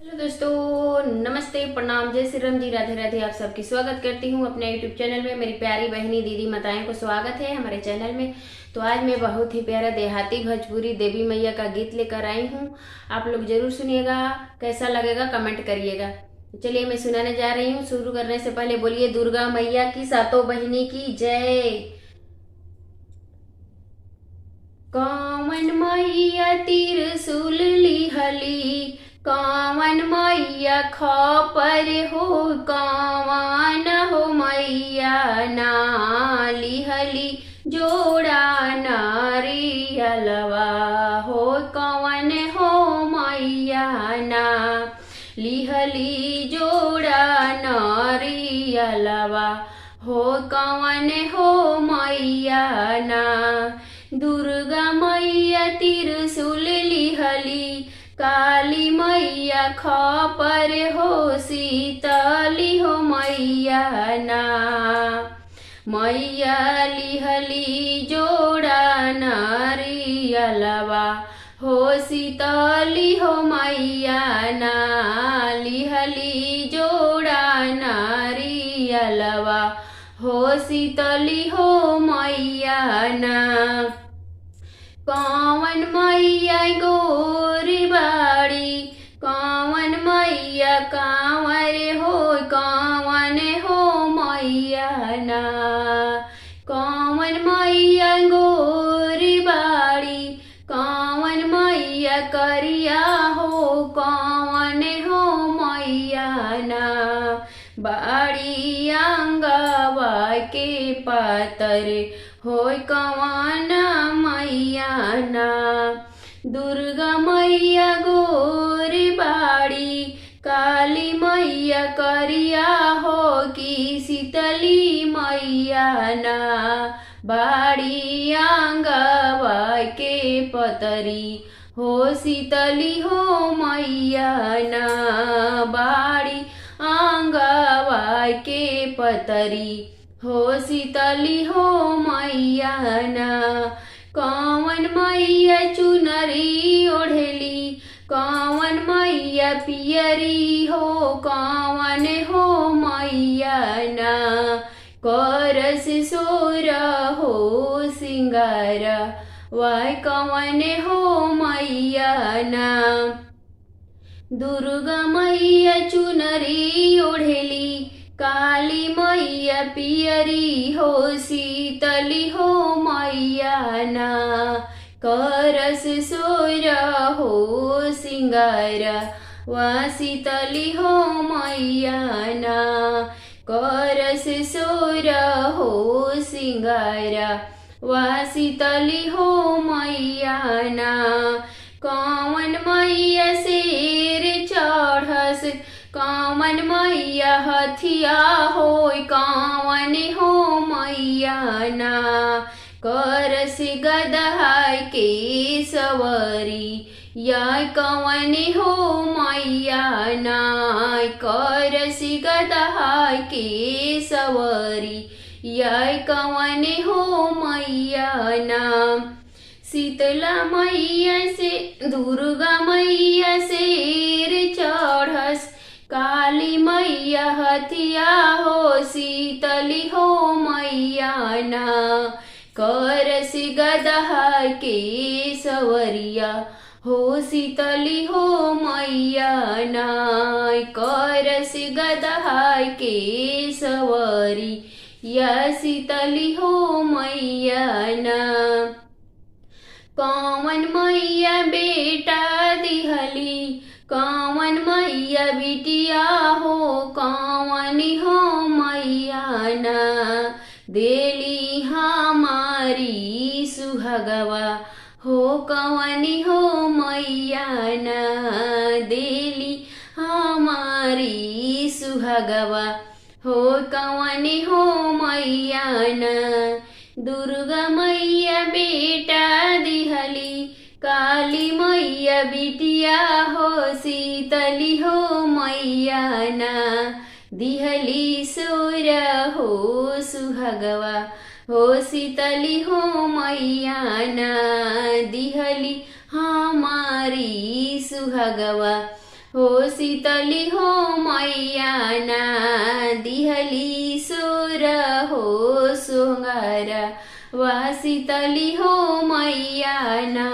Hello दोस्तों, नमस्ते, प्रणाम, जय श्री राम जी, राधे राधे। आप सबकी स्वागत करती हूँ अपने यूट्यूब चैनल में। मेरी प्यारी बहनी दीदी माताएं को स्वागत है हमारे चैनल में। तो आज मैं बहुत ही प्यारा देहाती भोजपुरी देवी मैया का गीत लेकर आई हूँ। आप लोग जरूर सुनिएगा, कैसा लगेगा कमेंट करिएगा। चलिए मैं सुनाने जा रही हूँ। शुरू करने से पहले बोलिए दुर्गा मैया की सातों बहिनी की जय। कौन मैया त्रिशूल लिहली, कौन मैया खपर हो, कौन हो मैया ना लिहली जोड़ा नारियलवा हो, कौन हो मैया ना लिहली जोड़ा नारियलवा हो, कौन हो मैया ना। दुर्गा मैया त्रिशूल लिहली, काली मैया खपर हो, शीतली हो मैया ना। मैया लिहली जोड़ा नारियलवा हो, शीतली हो मैया ना लिहली जोड़ा नारियलवा हो, शीतली हो मैया ना। कौन मैया गोरी बाड़ी, कौन मैया कांवर हो, कौन हो मैया ना। कौन मैया गोरी बाड़ी, कौन मैया करिया हो, कौन हो मैया ना। बाड़ी अंगवा के पातर होय, कौन मैया ना। दुर्गा मैया गोरी बाड़ी, काली मैया करिया हो, कि शीतली मैया ना। बाड़ी अंगवा के पतरी हो, शीतली हो मैया ना। बाड़ी अंगवा के पतरी हो, शीतली हो मैया ना। कौन मैया चुनरी ओढ़ली, कौन मैया पियरी हो, कौन हो मैया ना। करस सोर हो सिंगार वाय, कौन हो मैया ना। दुर्गा मैया चुनरी ओढ़ली, काली मैया पियरी हो, शीतली हो मैया ना। करस सोर हो सिंगार वा, शीतली हो मैया ना। करस सोर हो सिंगार वा, शीतली हो मैया ना। कौन मैया शेर चढ़स, कौन मैया हथिया होय, कौन हो मैया ना। करस गदहा के सवरी या, कौन हो मैया ना। करस गदहा के सवरी या, कौन हो मैया ना। शीतला मैया से दुर्गा मैया शेर चढ़स, काली मैया हथिया हो, शीतली हो मैया ना। करस गदहा के सवरिया हो, शीतली हो मैया ना। करस गदहा के सवरी या, शीतली हो मैया ना। कौन मैया बेटा दिहली, कौन मैया बिटिया हो, कौन हो मैया ना। देली हमारी सुहागवा हो, कौन हो मैया ना। देली हमारी सुहागवा हो, कौन हो मैया ना। दुर्गा मैया बेटा दिहली, काली मैया बिटिया हो, शीतली हो मैया ना। दिहली सोर हो सुहागवा हो, शीतली हो मैया ना। दिहली हमारी सुहागवा हो शीतली हो मैया ना दिहली सुर हो सुंगारा, वाह शीतली हो मैया ना।